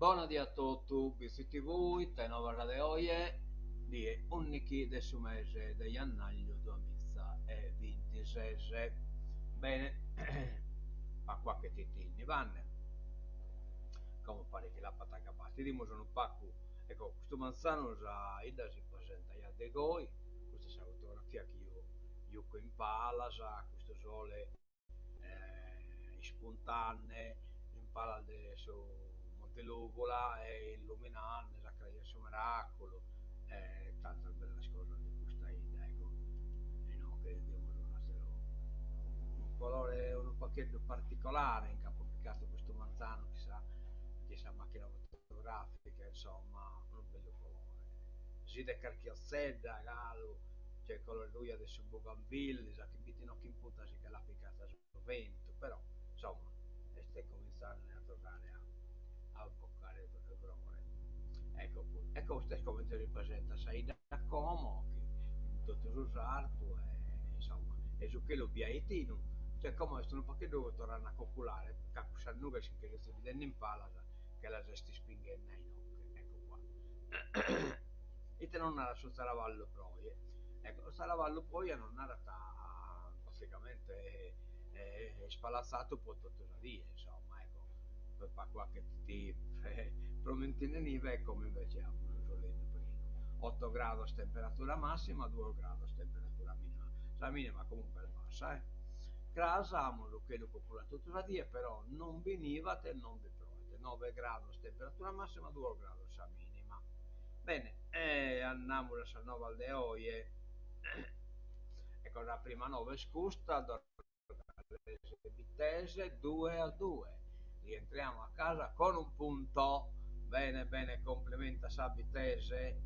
Buonasera a tutti, visiti voi, te nuova radio di 11 del suo mese di gennaio 2026. Bene, ma qua che ti tieni, vanne, come pare che la patacca batti, dimmi sono un pacco, ecco, questo manzano già Ida si presenta a De Goi, questa è la fotografia che io qui in Palasa, questo sole spontanee, impara su Montelugola e illuminare la creazione miracolo, tante belle cose di questa idea, ecco, e no, che abbiamo un colore, un pacchetto particolare in capo applicato questo manzano, chissà macchina fotografica, insomma, un bello colore. Side carchiazzedda, galo, cioè il colore lui adesso Bougainville, sa che bitino che in punta si che l'ha piccata sul vento, però insomma, e stai cominciando a tornare a boccare il brore. Ecco questo commento ripresenta sai da Como, che tutto usato, e insomma, e su che lo biaetino, cioè come sono perché devo tornare a copulare, capo sannuga si che lo sto vedendo in pala, che la gesti spingendo ai nocche, ecco qua. E te non era su Saravallo Proie. Ecco, Saravallo Proie non era praticamente spalazzato per tutta la via, insomma, ecco, per qualche ti promentine nive come invece a un soletto prima. 8 gradi temperatura massima, 2 gradi temperatura minima. La minima comunque è bassa, Casa amolo che lo copula tutta la via, però non veniva te non vi provate. 9 gradi temperatura massima, 2 gradi sa minima. Bene, andiamo a Nuova Aldeoie. Ecco la prima 9 scusta, Vitesse 2-2. Rientriamo a casa con un punto. Bene, bene, complimenta Sabitese.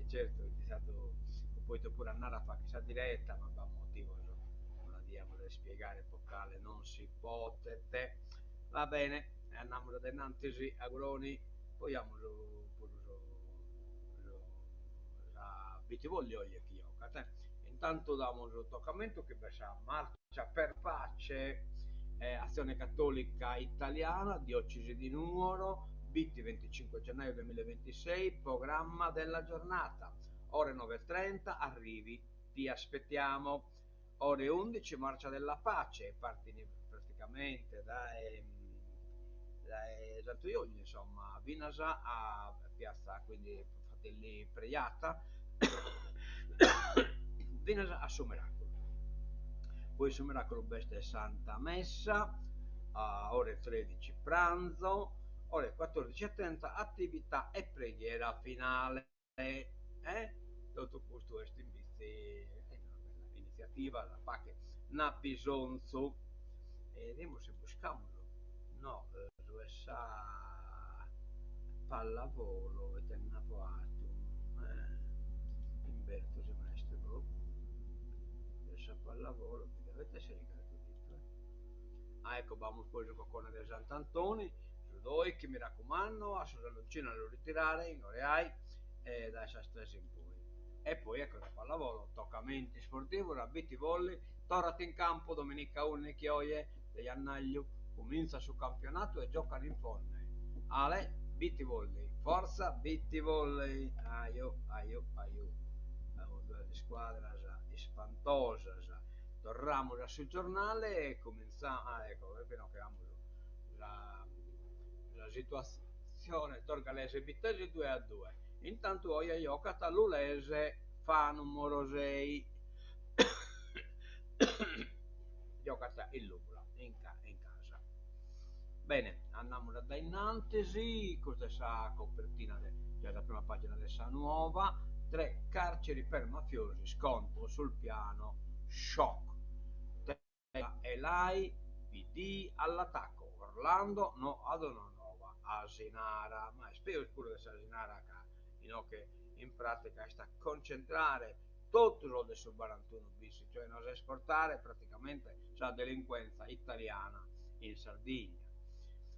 Certo, è stato poi pure andare a fare questa diretta, ma va motivo non andiamo a spiegare vocale, non si può. Va bene, andiamo da Nantesi a Groni, poi andiamo a Bitivoglio e Chiocca. Intanto damo un toccamento che verrà marcia per pace, azione cattolica italiana, diocesi di Nuoro, Bitti 25 gennaio 2026, programma della giornata, ore 9:30, arrivi, ti aspettiamo, ore 11, marcia della pace, parti praticamente da Giantoiogli, insomma, Vinasa a Piazza, quindi Fratelli Preiata, Vinasa a Someracolo. Poi Someracolo Beste Santa Messa, a ore 13 pranzo, ore 14:30 attività e preghiera finale. Tutto questo è una bella iniziativa, la fa che na bisonzo, e vediamo se buscamolo. No, pallavolo e tennapoato, Umberto Semestro, essa pallavolo, che dovete essere gratuito. Ecco, abbiamo preso qualcosa del Sant'Antoni, su due che mi raccomando, a Sosalluncino lo ritirare in Oreai e da essa stress in poi. E poi ecco la pallavolo, toccamenti sportivi, rabiti volley, tornati in campo, domenica 1 chioie degli Annaglio, comincia sul campionato e giocano in fondo. Ale, bitti volley, forza, bitti volley, aio, aio, aio. Abbiamo due di squadra spantose, torniamo sul giornale e cominciamo, ecco, fino che la situazione Torgalese Bittesi 2-2. Intanto Oia Iocata Lulese fa numero 6. Giocata il Lubula in casa. Bene, andiamo da Dainantesi, questa copertina della prima pagina della nuova, 3 carceri per mafiosi, scontro sul piano, shock. E l'AI, PD all'attacco, Orlando no ad una nuova Asinara, ma spero pure che sia Asinara che in pratica sta a concentrare tutto lo del sul 41 bis, cioè non esportare praticamente la delinquenza italiana in Sardegna.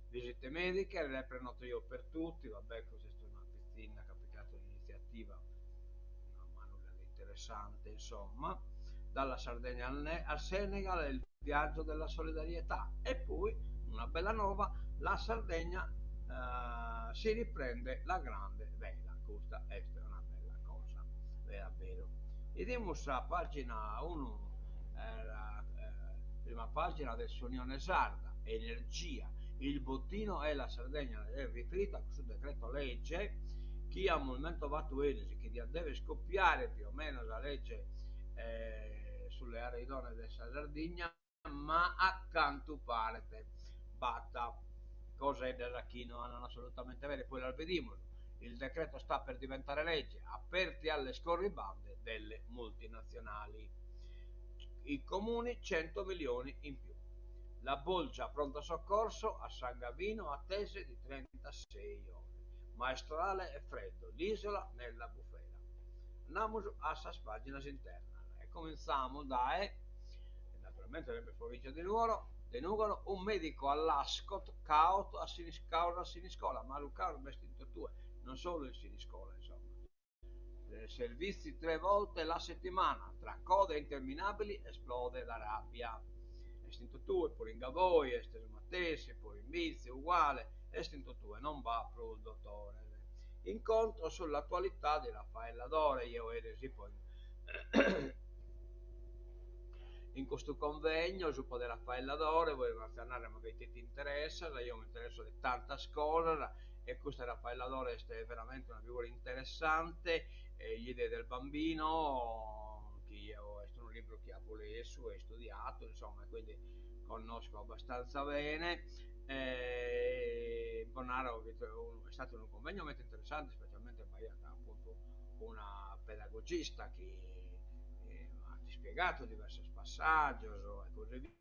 Visite mediche, le prenoto io per tutti, vabbè, questa è una piscina che ha applicato l'iniziativa, ma nulla di interessante, insomma, dalla Sardegna al Senegal, il viaggio della solidarietà, e poi una bella nuova, la Sardegna si riprende la grande vela. Questa è una bella cosa, vero. Vediamo a pagina 1, la prima pagina dell'Unione Sarda, energia, il bottino e la Sardegna è riferita a questo decreto legge che al momento va attuarsi, che deve scoppiare più o meno la legge sulle aree idonee della Sardegna, ma accanto parte batta cose della chi non hanno assolutamente vero, poi lo vediamo. Il decreto sta per diventare legge, aperti alle scorribande delle multinazionali. I comuni 100 milioni in più. La bolgia pronto soccorso a San Gavino attese di 36 ore. Maestrale e freddo, l'isola nella bufera. Andiamo a sas pagine internas e cominciamo da naturalmente nella provincia di Nugolo, un medico all'Ascot cauto a Siniscola, ma Lucano bestinto due, non solo in Siniscola, insomma. Servizi 3 volte la settimana, tra code interminabili esplode la rabbia. Estinto 2, pure in Gavoi, Estes Mattesi, pure in Bizzi, uguale, Estinto 2, non va pro il dottore. Incontro sull'attualità di Raffaella Dore, io ero sì poi in questo convegno su poter Raffaella Dore, volevo azionare magari ti interessa, io mi interesso di tante cose e questa Raffaella Dore è veramente una figura interessante, gli idee del bambino, che io, è un libro che ho letto e studiato, insomma, quindi conosco abbastanza bene. Bonaro è stato un convegno molto interessante, specialmente perché è appunto una pedagogista che ha spiegato diversi passaggi e così via.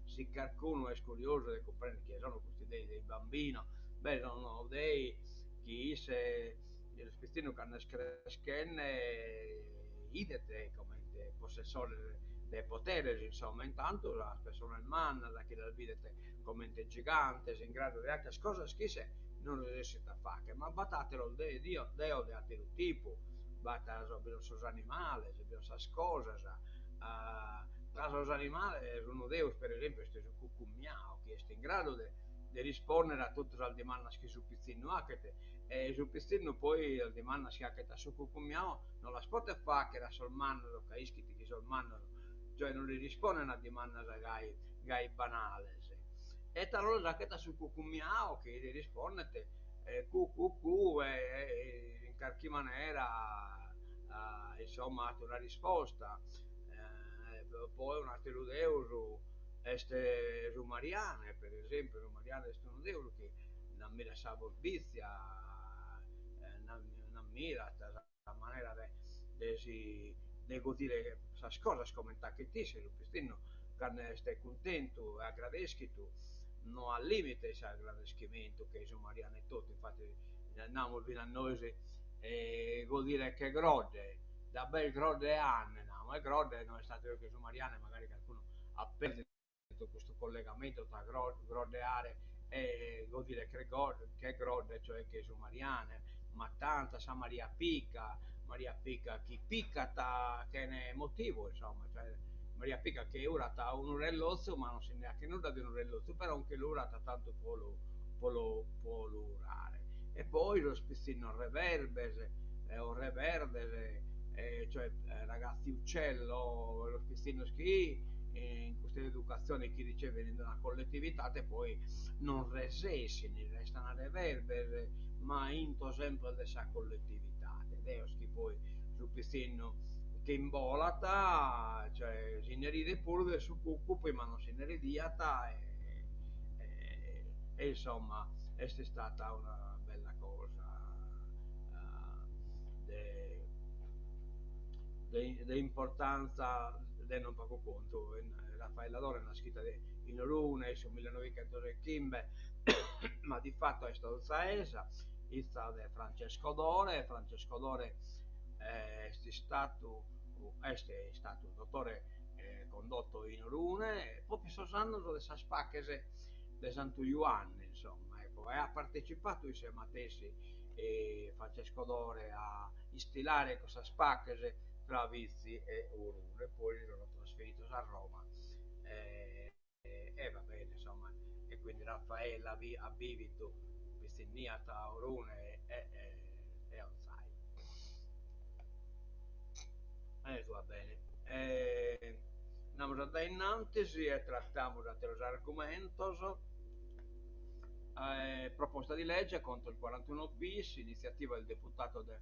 Se qualcuno è curioso di comprendere che sono queste idee dei bambini, beh, sono dei che se il spistino che hanno screschen idete come possessore dei poteri, insomma, intanto la persona umana, da che la vedete come gigante, in grado di anche cose schisse non riesce a fare, ma battatelo Dio di altro tipo, batta sus animali, sus cose, tra los animali, uno Deus per esempio, è un cucummiao, che è in grado di rispondere a tutte le domande che su pizzino ha, e su pizzino poi le domande che ha su cucummiao non la spot fa che la solmanno, che iscritti che solmanno, cioè non gli risponde a domanda gai banale. E allora che su cucummiao che gli risponde cu in qualche maniera insomma una risposta. Poi un altro Deus este su Mariane, per esempio, su Mariane è un Deus che non mi lascia borbizia, non mira la maniera de godire esas cosas come che ti se lo pestino carne stai contento e agradeschi tu non al limite il agradecimento che su Mariana e tutto, infatti andiamo fino a noi e vuol dire che grode da bel grode anni, no? E grode non è stato io che su Mariana, magari qualcuno ha perso questo collegamento tra grodeare e vuol dire che grode, cioè che su Mariane, ma tanta sa Maria Picca chi picca che ne è motivo, insomma, cioè Maria Picca che ora ha un urellozzo ma non si neanche nulla di un urellozzo, però anche l'ora ha tanto può lurare. E poi lo spessino reverbese o reverdere, cioè ragazzi uccello, lo spessino ski, in questa educazione che riceve in una collettività e poi non resesi, ne restano a reverbere, ma into sempre della collettività. Ed è che poi su pessino che imbolata, cioè si ne ride pure del suo cucco, ma non se ne ridiata e insomma è stata una bella cosa di importanza di non poco conto. Raffaella Dore è una scritta in Orune su 1900 Kimbe ma di fatto è stata essa izza di Francesco Dore è stato un dottore condotto in Orune proprio sosanno delle spacchese di Santo Ioanni, insomma, ecco, e ha partecipato insieme a Tessi e Francesco Dore a istilare questa spacchese tra Vizzi e Orune, poi sono trasferito a Roma e va bene, insomma, e quindi Raffaella ha vivito anzi Niata Orune e Onsai. Va bene. Andiamo da innanzi e trattiamo da los argumentos. Proposta di legge contro il 41 bis, iniziativa del deputato del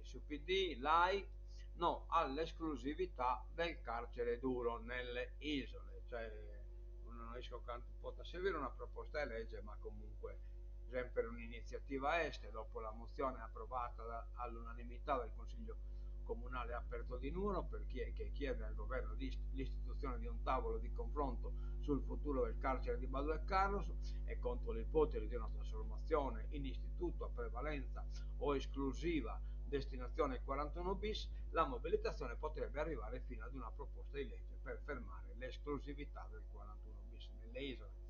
SUPD, l'AI, no all'esclusività del carcere duro nelle isole. Cioè, non riesco quanto possa servire una proposta di legge, ma comunque sempre un'iniziativa est, dopo la mozione approvata all'unanimità dal Consiglio Comunale aperto di Nuoro, che chiede al governo l'istituzione di un tavolo di confronto sul futuro del carcere di Baldo e Carlos e contro l'ipotesi di una trasformazione in istituto a prevalenza o esclusiva destinazione 41 bis, la mobilitazione potrebbe arrivare fino ad una proposta di legge per fermare l'esclusività del 41 bis nelle isole.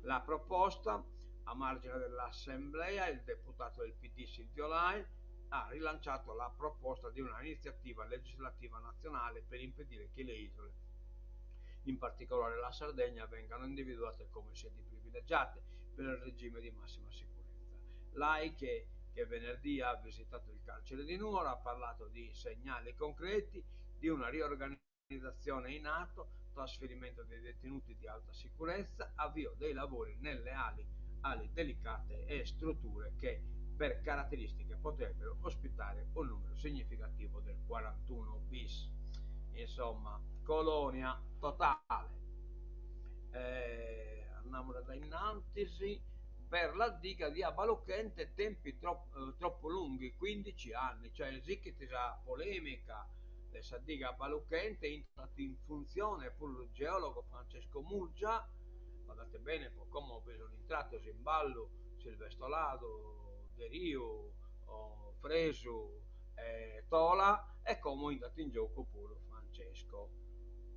La proposta, a margine dell'assemblea, il deputato del PD Silvio Lai ha rilanciato la proposta di una iniziativa legislativa nazionale per impedire che le isole, in particolare la Sardegna, vengano individuate come sedi privilegiate per il regime di massima sicurezza. Lai, che venerdì ha visitato il carcere di Nuoro, ha parlato di segnali concreti, di una riorganizzazione in atto, trasferimento dei detenuti di alta sicurezza, avvio dei lavori nelle ali delicate e strutture che per caratteristiche potrebbero ospitare un numero significativo del 41 bis. Insomma, colonia totale. Andiamo da innanzi. Per la diga di Abaluchente tempi troppo lunghi, 15 anni, cioè esiste la polemica della diga Abaluchente in funzione per il geologo Francesco Murgia. Guardate bene come ho preso l'intratto in ballo Silvestolado, De Rio, Fresu, Tola e come è andato in gioco pure Francesco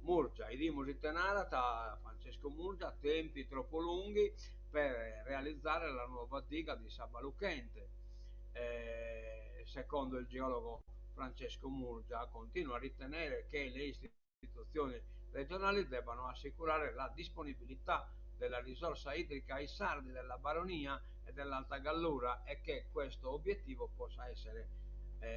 Murgia. I dimos di tenere da Francesco Murgia tempi troppo lunghi per realizzare la nuova diga di Sabaluchente. Secondo il geologo Francesco Murgia, continua a ritenere che le istituzioni regionali debbano assicurare la disponibilità della risorsa idrica ai sardi della Baronia e dell'Alta Gallura e che questo obiettivo possa essere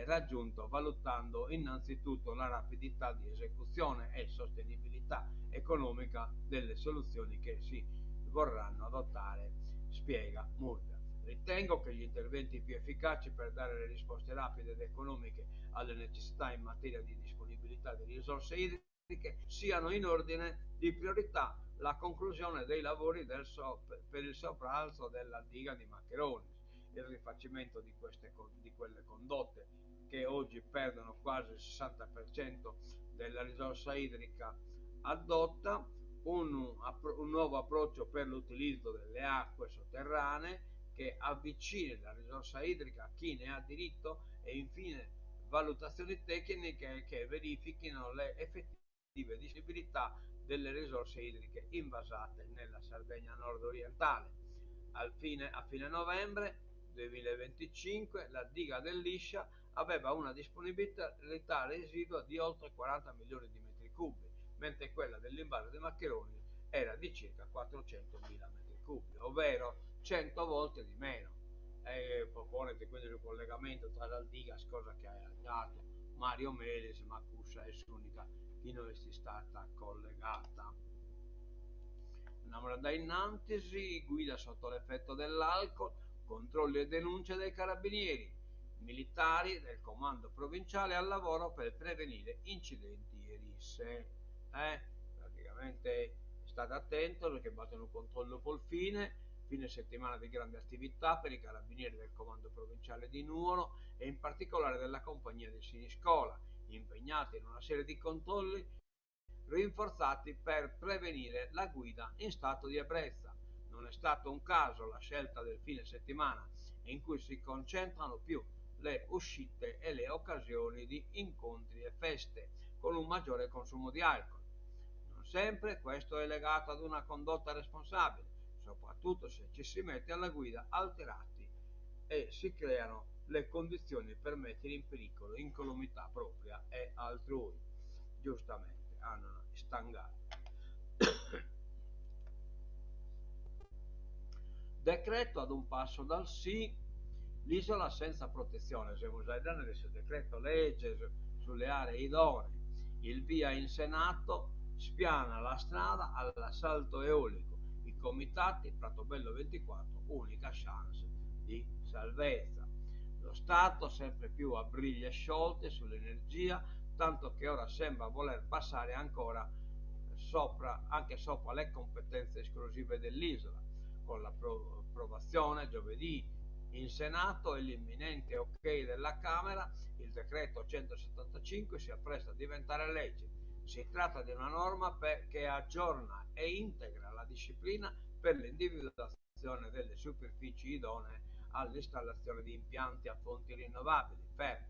raggiunto valutando innanzitutto la rapidità di esecuzione e sostenibilità economica delle soluzioni che si vorranno adottare, spiega Murgia. Ritengo che gli interventi più efficaci per dare le risposte rapide ed economiche alle necessità in materia di disponibilità di risorse idriche siano in ordine di priorità la conclusione dei lavori per il sopralzo della diga di Maccheroni, il rifacimento di quelle condotte che oggi perdono quasi il 60% della risorsa idrica addotta, un nuovo approccio per l'utilizzo delle acque sotterranee che avvicini la risorsa idrica a chi ne ha diritto e infine valutazioni tecniche che verifichino le effettive disponibilità delle risorse idriche invasate nella Sardegna nord-orientale. A fine novembre 2025 la diga del Liscia aveva una disponibilità residua di oltre 40 milioni di metri cubi, mentre quella dell'invaso dei Maccheroni era di circa 400.000 metri cubi, ovvero 100 volte di meno. Proponete quindi il collegamento tra la diga, cosa che ha dato Mario Melis, ma Cussa è l'unica che non è stata collegata. Andiamo da innanzi, guida sotto l'effetto dell'alcol, controlli e denunce dei carabinieri, militari del comando provinciale al lavoro per prevenire incidenti e risse. Praticamente state attento perché battono un controllo col fine settimana di grande attività per i carabinieri del comando provinciale di Nuoro e in particolare della compagnia di Siniscola, impegnati in una serie di controlli rinforzati per prevenire la guida in stato di ebbrezza. Non è stato un caso la scelta del fine settimana in cui si concentrano più le uscite e le occasioni di incontri e feste con un maggiore consumo di alcol. Non sempre questo è legato ad una condotta responsabile, soprattutto se ci si mette alla guida alterati e si creano le condizioni per mettere in pericolo incolumità propria e altrui. Giustamente hanno stangato. decreto ad un passo dal sì, l'isola senza protezione, siamo già adesso decreto legge sulle aree idonee, il via in Senato, spiana la strada all'assalto eolico, i comitati Pratobello 24, unica chance di salvezza. Lo Stato sempre più a briglie sciolte sull'energia, tanto che ora sembra voler passare ancora anche sopra le competenze esclusive dell'isola, con l'approvazione giovedì in Senato e l'imminente ok della Camera, il decreto 175 si appresta a diventare legge. Si tratta di una norma che aggiorna e integra la disciplina per l'individuazione delle superfici idonee all'installazione di impianti a fonti rinnovabili, FER,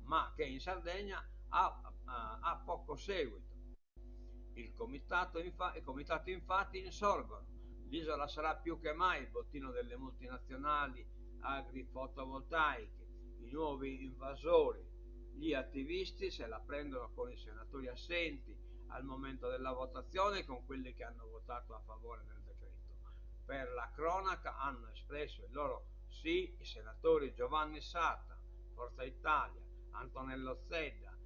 ma che in Sardegna ha poco seguito. I comitati infatti insorgono. L'isola sarà più che mai il bottino delle multinazionali agrifotovoltaiche, i nuovi invasori, gli attivisti se la prendono con i senatori assenti al momento della votazione e con quelli che hanno votato a favore del decreto. Per la cronaca hanno espresso il loro sì i senatori Giovanni Sata, Forza Italia, Antonello Zedda,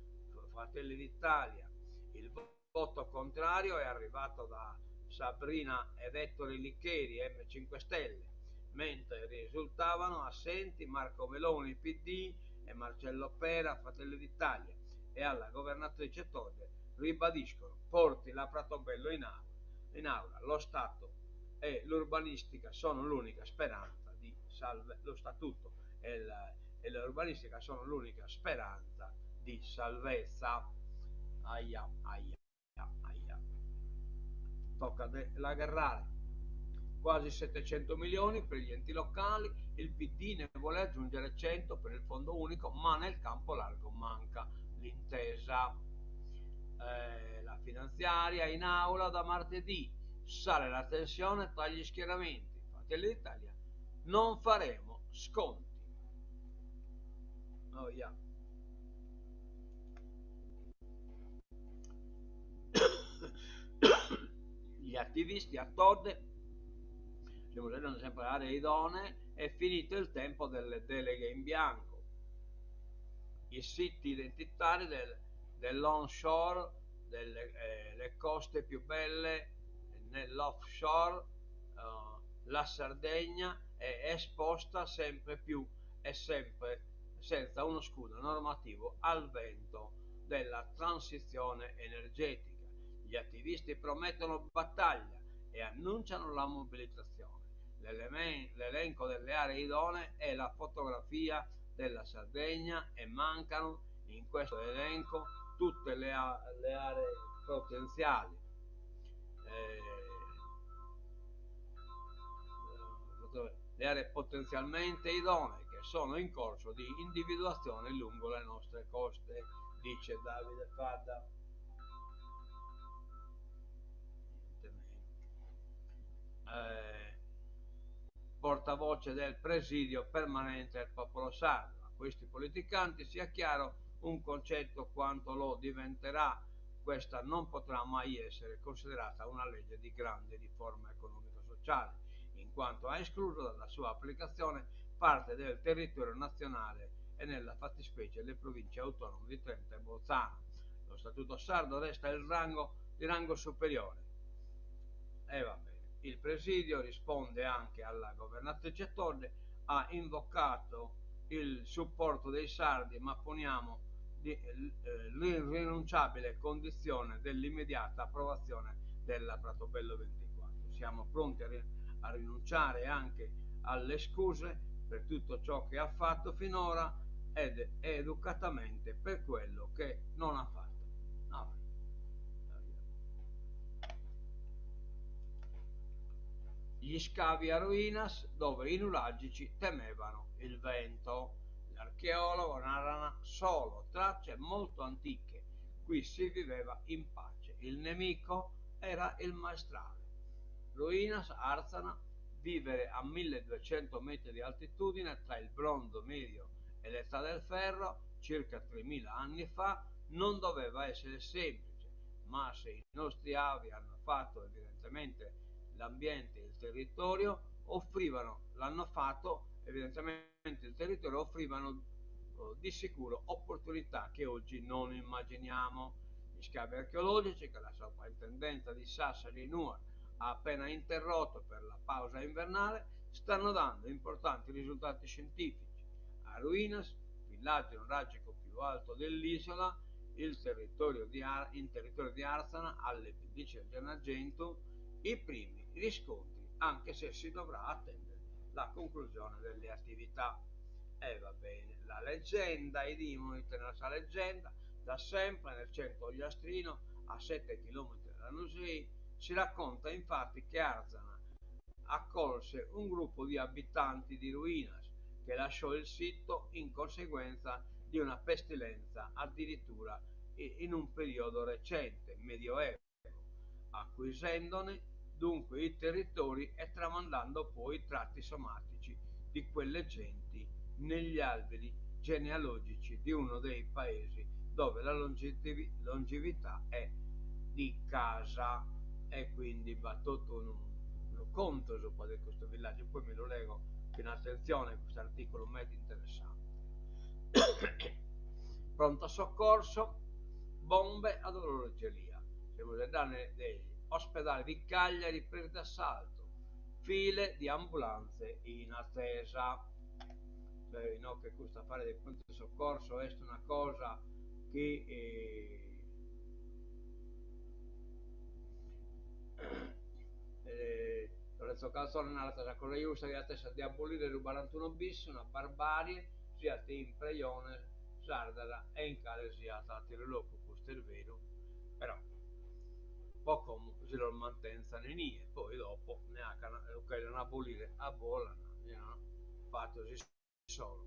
Fratelli d'Italia. Il voto contrario è arrivato da Sabrina ed Ettore Licheri, M5 Stelle, mentre risultavano assenti Marco Meloni, PD, e Marcello Pera, Fratelli d'Italia, e alla governatrice Todde ribadiscono: porti la Pratobello in aula. Lo Stato e l'urbanistica sono l'unica speranza di lo statuto e l'urbanistica sono l'unica speranza di salvezza. Aia, aia, aia. Tocca la Garrale. Quasi 700 milioni per gli enti locali, il PD ne vuole aggiungere 100 per il fondo unico, ma nel campo largo manca l'intesa. La finanziaria in aula da martedì, sale la tensione tra gli schieramenti. Fratelli d'Italia, non faremo sconti. Oh, yeah. Gli attivisti a Todde, stiamo vedendo sempre aree idonee, è finito il tempo delle deleghe in bianco. I siti identitari dell'onshore, le coste più belle nell'offshore, la Sardegna è esposta sempre più e sempre senza uno scudo normativo al vento della transizione energetica. Gli attivisti promettono battaglia e annunciano la mobilitazione. L'elenco delle aree idonee è la fotografia della Sardegna e mancano in questo elenco tutte le aree potenziali. Le aree potenzialmente idonee che sono in corso di individuazione lungo le nostre coste, dice Davide Fadda. Portavoce del presidio permanente del popolo sardo. A questi politicanti sia chiaro un concetto: quanto lo diventerà, questa non potrà mai essere considerata una legge di grande riforma economico-sociale, in quanto ha escluso dalla sua applicazione parte del territorio nazionale e nella fattispecie le province autonome di Trento e Bolzano. Lo statuto sardo resta di rango superiore. E va bene. Il presidio risponde anche alla governatrice Todde, ha invocato il supporto dei sardi, ma poniamo l'irrinunciabile condizione dell'immediata approvazione della Pratobello 24. Siamo pronti a rinunciare anche alle scuse per tutto ciò che ha fatto finora ed educatamente per quello che non ha fatto. No. Gli scavi a Ruinas, dove i nuragici temevano il vento. L'archeologo narra solo tracce molto antiche. Qui si viveva in pace. Il nemico era il maestrale. Ruinas, Arzana, vivere a 1200 metri di altitudine tra il bronzo medio e l'età del ferro, circa 3000 anni fa, non doveva essere semplice, ma se i nostri avi hanno fatto evidentemente l'ambiente e il territorio, offrivano, l'hanno fatto, evidentemente il territorio offrivano di sicuro opportunità che oggi non immaginiamo. Gli scavi archeologici che la soprintendenza di Sassari Nuoro ha appena interrotto per la pausa invernale stanno dando importanti risultati scientifici. A Ruinas, villaggio nevralgico più alto dell'isola, in territorio di Arzana, alle pendici del Gennargentu, i primi riscontri, anche se si dovrà attendere la conclusione delle attività. E va bene, la leggenda, i dimoni tengono questa leggenda, da sempre nel centro Ogliastrino, a 7 km da Nusei, si racconta infatti che Arzana accolse un gruppo di abitanti di Ruinas che lasciò il sito in conseguenza di una pestilenza, addirittura in un periodo recente, medioevo, acquisendone dunque i territori e tramandando poi i tratti somatici di quelle genti negli alberi genealogici di uno dei paesi dove la longevità è di casa. E quindi va tutto un conto su questo villaggio, poi me lo leggo in attenzione, questo articolo molto interessante. Pronto soccorso, bombe ad orologeria, siamo degli ospedali di Cagliari presi d'assalto, file di ambulanze in attesa. No, che questo fare del pronto soccorso è una cosa che Lorenzo Calzone nella tesa con la giusta che attesa di abolire il 41 bis, una barbarie, sia in Preione, Sardara e in Calesiata a Tiroloco, questo è il vero, però poco si lo mantenza ne nie, poi dopo ne ha che non abolire a bolla, no? Fatto così solo.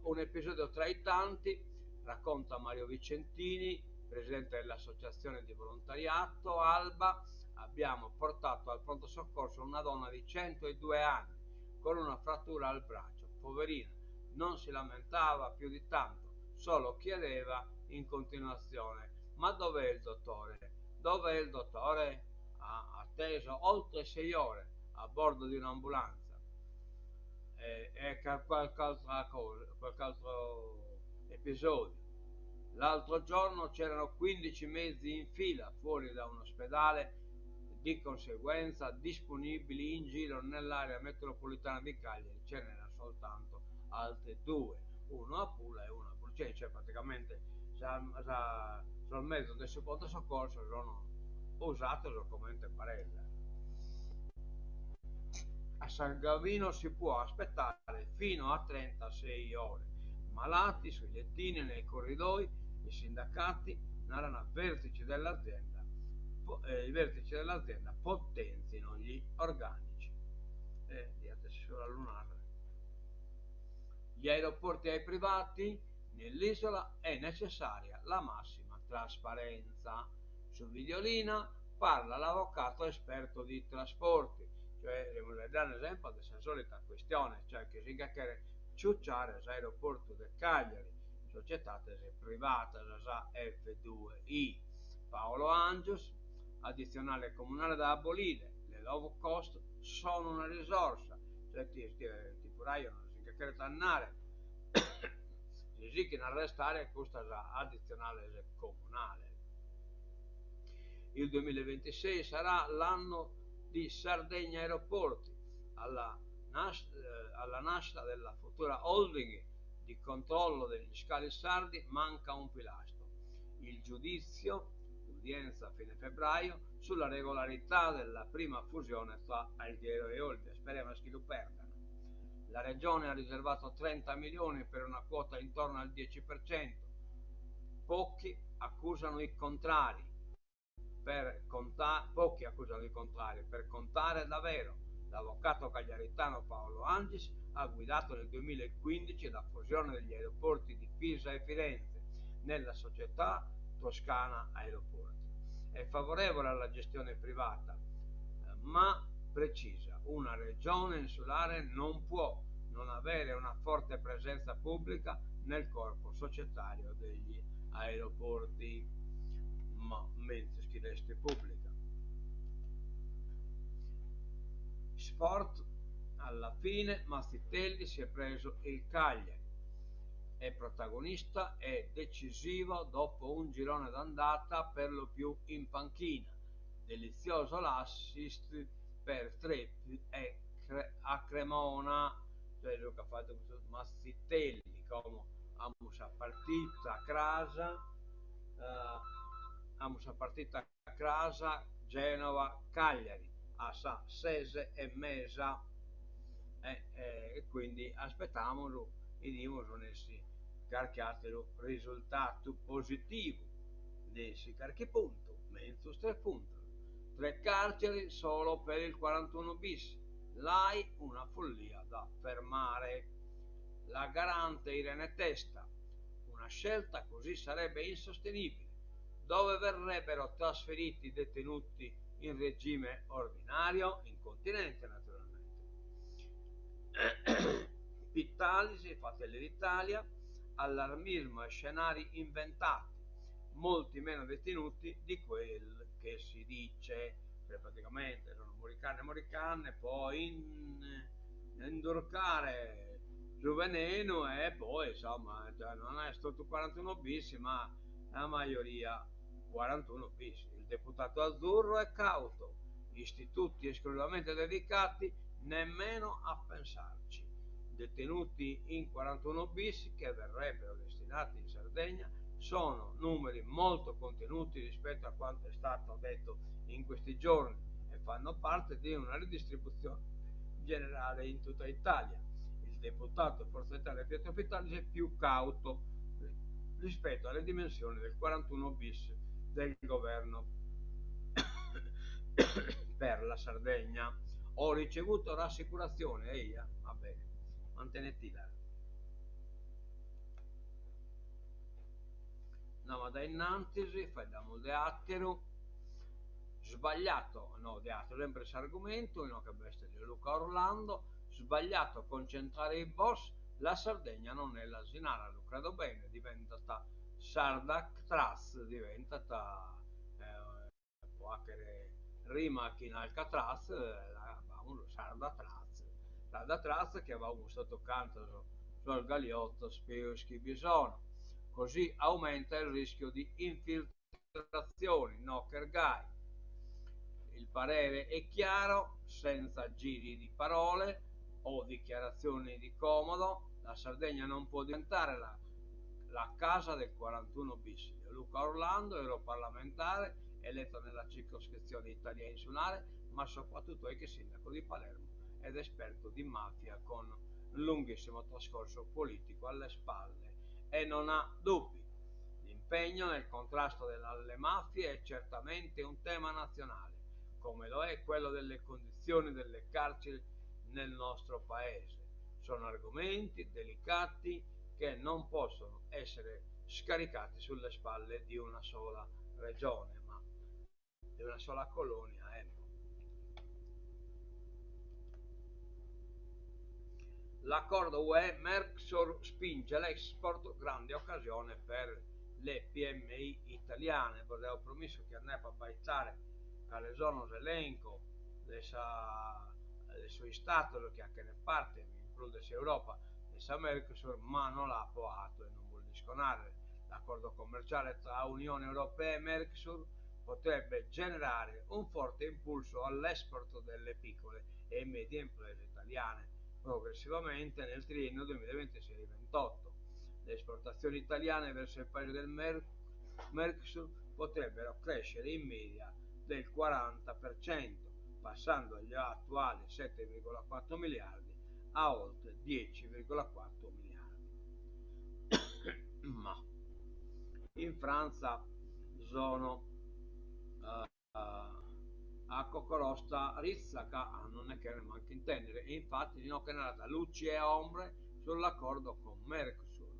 Un episodio tra i tanti, racconta Mario Vicentini, presidente dell'associazione di volontariato Alba. Abbiamo portato al pronto soccorso una donna di 102 anni con una frattura al braccio, poverina, non si lamentava più di tanto, solo chiedeva in continuazione: ma dov'è il dottore? Dov'è il dottore? Ha atteso oltre 6 ore a bordo di un'ambulanza. E qualche altro episodio. L'altro giorno c'erano 15 mezzi in fila fuori da un ospedale, di conseguenza disponibili in giro nell'area metropolitana di Cagliari ce n'erano soltanto altri 2, uno a Pula e uno a Brucene, cioè praticamente sul mezzo del pronto soccorso sono usate come parella. A San Gavino si può aspettare fino a 36 ore. Malati sui lettini nei corridoi, i sindacati narrano i vertici dell'azienda potenzino gli organici. Sulla lunare. Gli aeroporti ai privati, nell'isola è necessaria la massima trasparenza. Su Videolina parla l'avvocato esperto di trasporti, cioè devo dare un esempio di questa solita questione, cioè che si chiede ciucciare l'aeroporto del Cagliari, società privata, la F2I. Paolo Angius, addizionale comunale da abolire, le low cost sono una risorsa, cioè ti furaio non si chiede annare, si che arrestare questa addizionale comunale. Il 2026 sarà l'anno di Sardegna Aeroporti, alla nascita della futura holding di controllo degli scali sardi manca un pilastro: il giudizio, l'udienza a fine febbraio, sulla regolarità della prima fusione tra Alghero e Olbia. Speriamo che lo perdano. La regione ha riservato 30 milioni per una quota intorno al 10%. Pochi accusano i contrari. Pochi accusano il contrario, per contare davvero. L'avvocato cagliaritano Paolo Angis ha guidato nel 2015 la fusione degli aeroporti di Pisa e Firenze nella società Toscana Aeroporti. È favorevole alla gestione privata, ma precisa: una regione insulare non può non avere una forte presenza pubblica nel corpo societario degli aeroporti, ma mentre scriveste pubblica. Sport, alla fine Mazzitelli si è preso il Cagliari, è protagonista e decisivo dopo un girone d'andata per lo più in panchina. Delizioso l'assist per Treppi a Cremona, cioè Luca ha fatto questo Mazzitelli come a partita a casa, a partita a casa, Genova, Cagliari, a San Sese e Mesa, e quindi aspettiamolo e dimos nel carchiatelo risultato positivo dei carchi punto, mentre 3 punti, 3 carceri solo per il 41 bis, l'hai una follia da fermare. La garante Irene Testa, una scelta così sarebbe insostenibile, dove verrebbero trasferiti i detenuti in regime ordinario, in continente naturalmente. Pittalisi, Fratelli d'Italia, allarmismo e scenari inventati, molti meno detenuti di quel che si dice, cioè praticamente sono moricanne, poi indurcare su veneno e poi insomma cioè, non è stato 41 bis ma la maggioria 41 bis. Il deputato azzurro è cauto, istituti esclusivamente dedicati, nemmeno a pensarci. Detenuti in 41 bis che verrebbero destinati in Sardegna sono numeri molto contenuti rispetto a quanto è stato detto in questi giorni e fanno parte di una ridistribuzione generale in tutta Italia. Il deputato Forza Italia Pietro Pittalisi è più cauto rispetto alle dimensioni del 41 bis del governo per la Sardegna. Ho ricevuto rassicurazione, Eia, va bene, mantenetti là. Andiamo da innanzi, facciamo de attero, sbagliato, no, de attero, sempre questo argomento, no, che bestia di Luca Orlando, sbagliato concentrare i boss, la Sardegna non è l'Asinara, lo credo bene, diventata Sardac Tras, diventata può essere rima che in Alcatraz, Sarda Traz che avevamo sotto canto sul Galiotto, Spioschi, Bisogno. Così aumenta il rischio di infiltrazioni, knocker guy. Il parere è chiaro, senza giri di parole o dichiarazioni di comodo, la Sardegna non può diventare la casa del 41 bis. Luca Orlando, europarlamentare, eletto nella circoscrizione Italia insulare, ma soprattutto ex sindaco di Palermo ed esperto di mafia con un lunghissimo trascorso politico alle spalle e non ha dubbi. L'impegno nel contrasto alle mafie è certamente un tema nazionale, come lo è quello delle condizioni delle carceri nel nostro paese. Sono argomenti delicati che non possono essere scaricati sulle spalle di una sola regione, ma di una sola colonia. L'accordo UE-Mercosur spinge l'export, grande occasione per le PMI italiane. Avevo promesso che andava a baitare alle zone elenco le sue stati che anche ne parte, include Europa e Mercosur, ma non l'ha approvato e non vuol disconare. L'accordo commerciale tra Unione Europea e Mercosur potrebbe generare un forte impulso all'esport delle piccole e medie imprese italiane progressivamente nel triennio 2026-28. Le esportazioni italiane verso il paese del Mercosur potrebbero crescere in media del 40%, passando dagli attuali 7,4 miliardi a oltre 10,4 miliardi. Ma in Francia sono a Cocorosta Rizzaca, non è che ne manca intendere, e infatti non che nata luci e ombre sull'accordo con Mercosur,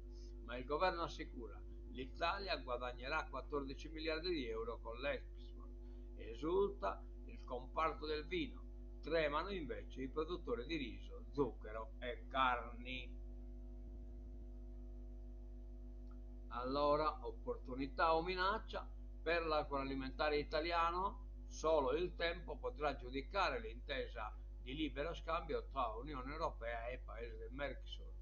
ma il governo assicura l'Italia guadagnerà 14 miliardi di euro con l'export. Esulta il comparto del vino, tremano invece i produttori di riso, zucchero e carni. Allora, opportunità o minaccia per l'agroalimentare italiano? Solo il tempo potrà giudicare l'intesa di libero scambio tra Unione Europea e Paesi del Mercosur,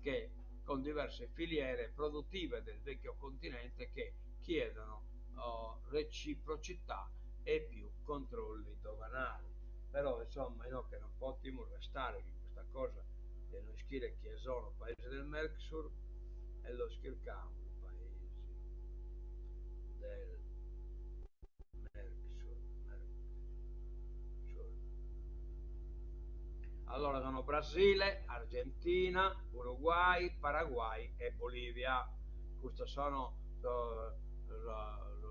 che con diverse filiere produttive del vecchio continente che chiedono reciprocità e più controlli doganali. Però insomma io che non potremmo restare in questa cosa e non scrivere chi sono paesi del Mercosur e lo scriviamo paesi del Mercosur. Allora sono Brasile, Argentina, Uruguay, Paraguay e Bolivia. Questi sono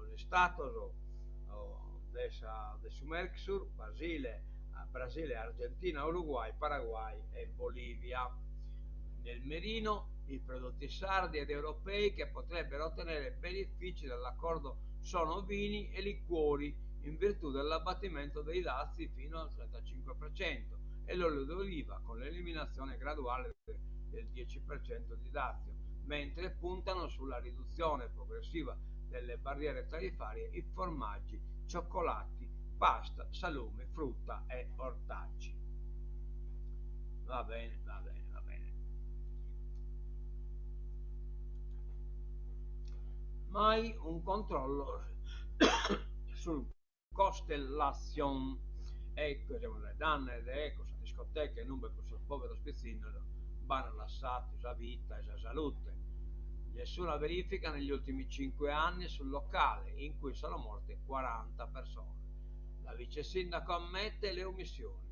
gli stati del Mercosur: Brasile, Argentina, Uruguay, Paraguay e Bolivia. Nel mirino i prodotti sardi ed europei che potrebbero ottenere benefici dall'accordo sono vini e liquori, in virtù dell'abbattimento dei dazi fino al 35%, e l'olio d'oliva con l'eliminazione graduale del 10% di dazio, mentre puntano sulla riduzione progressiva delle barriere tariffarie i formaggi, cioccolati, pasta, salumi, frutta e ortaggi. Va bene, va bene, va bene. Mai un controllo sul Constellation, ecco, le danne, ecco, discoteche, numero questo povero spezzino, vanno lasciati la vita e la salute. Nessuna verifica negli ultimi 5 anni sul locale, in cui sono morte 40 persone. La vice sindaco ammette le omissioni.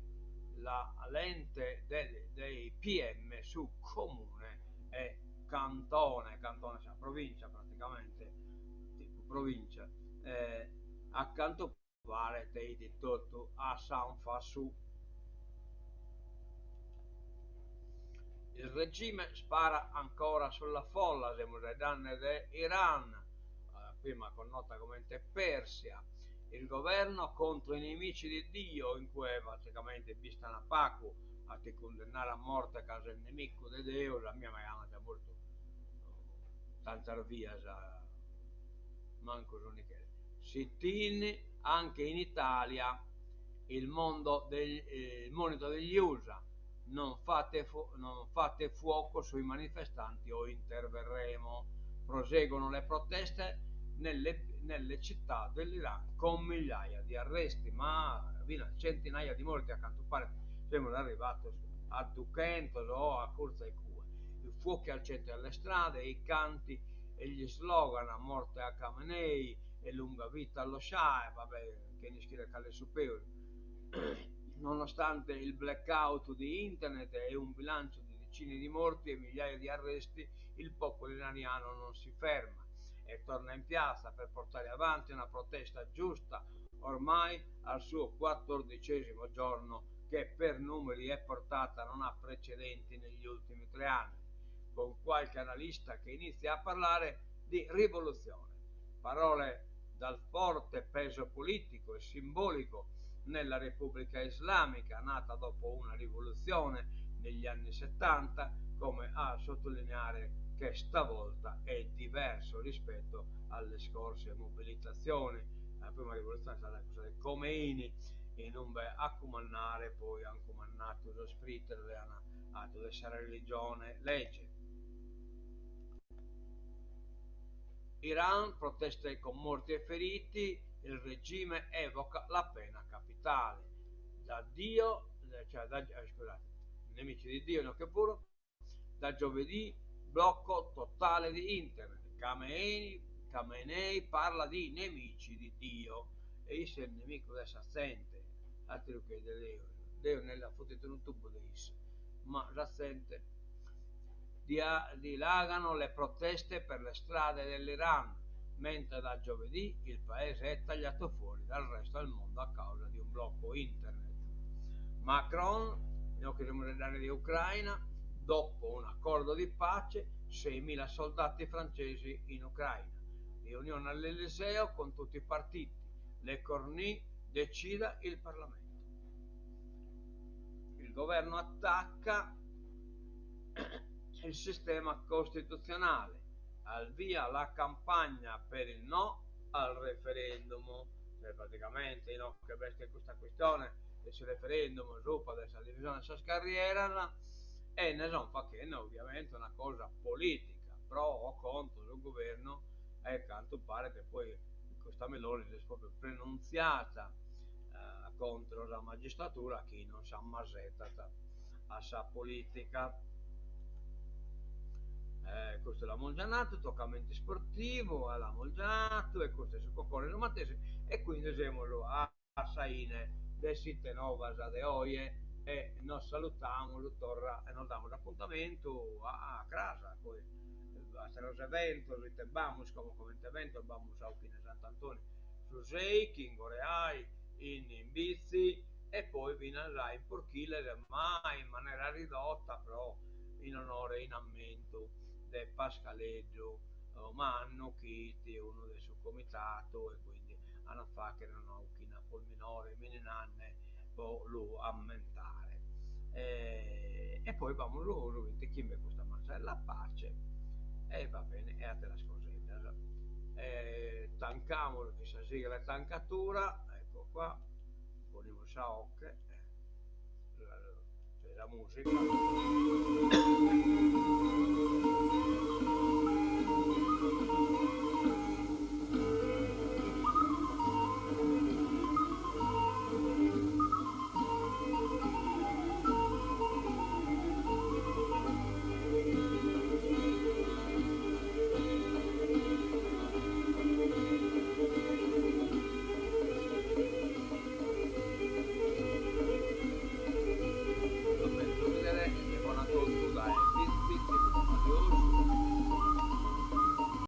La lente dei PM su comune e cantone, cioè provincia praticamente, tipo provincia, accanto pare dei di tutto a San Fasu. Il regime spara ancora sulla folla delle danne dell'Iran, prima connota come Persia. Il governo contro i nemici di Dio, in cui praticamente bistana Pacu a te condannare a morte a casa del nemico di Dio, la mia magana già molto tanta via, manco l'unica. Si tiene anche in Italia il monito degli USA: non fate fuoco sui manifestanti o interverremo. Proseguono le proteste nelle città dell'Iran con migliaia di arresti, ma centinaia di morti, a quanto pare siamo arrivati a 200 o a Corsa e Cua. I fuochi al centro delle strade, i canti e gli slogan: a morte a Khamenei e lunga vita allo Shah, vabbè, che ne scrive alle superiori. Nonostante il blackout di internet e un bilancio di decine di morti e migliaia di arresti, il popolo iraniano non si ferma e torna in piazza per portare avanti una protesta giusta, ormai al suo 14° giorno, che per numeri e portata non ha precedenti negli ultimi 3 anni, con qualche analista che inizia a parlare di rivoluzione. Parole dal forte peso politico e simbolico nella Repubblica Islamica, nata dopo una rivoluzione negli anni 70, come a sottolineare che stavolta è diverso rispetto alle scorse mobilitazioni. La prima rivoluzione è stata quella del Khomeini, e non a comandare poi hanno comandato lo spirito a essere religione, legge. Iran, proteste con morti e feriti, il regime evoca la pena capitale. Da Dio, scusate, nemici di Dio, no, che pure, da giovedì blocco totale di internet. Khamenei parla di nemici di Dio, e se il nemico adesso assente, altro che Dio nella fottita in un tubo di Issa, ma l'assente. Dilagano le proteste per le strade dell'Iran, mentre da giovedì il paese è tagliato fuori dal resto del mondo a causa di un blocco internet. Macron, nel generale di Ucraina, dopo un accordo di pace, 6.000 soldati francesi in Ucraina. Riunione all'Eliseo con tutti i partiti. Le Cornu decida il Parlamento. Il governo attacca il sistema costituzionale, al via la campagna per il no al referendum. Cioè praticamente no, che bestia questa questione, del referendum dopo adesso la divisione della carriera e ne sono facendo ovviamente una cosa politica pro o contro il governo e tanto pare che poi questa Meloni è proprio pronunziata contro la magistratura chi non si ammasetta a sa politica. Questo è la Molgianato, toccamento sportivo, alla Molgianato e questo è su Coccone Romatese e quindi siamo a Saine del sito Novas de Oie e nos salutiamo, torna e nos damos appuntamento a casa, poi hasta los eventos, vamos como evento, vamos a Uchine Sant'Antonio su Seiking, Oreai, in bici e poi viene in Porchile, ma in maniera ridotta, però in onore, in ammento del Pascaleggio, ma hanno Chiti, uno del suo comitato, e quindi hanno fatto che erano una polminore, mininanne, lo ammentare. E poi vamo loro, chi me questa Marcella Pace, e va bene, e a te la scosetta. Tancamolo che si sigla la tancatura, ecco qua, ponemos a ocche, la musica.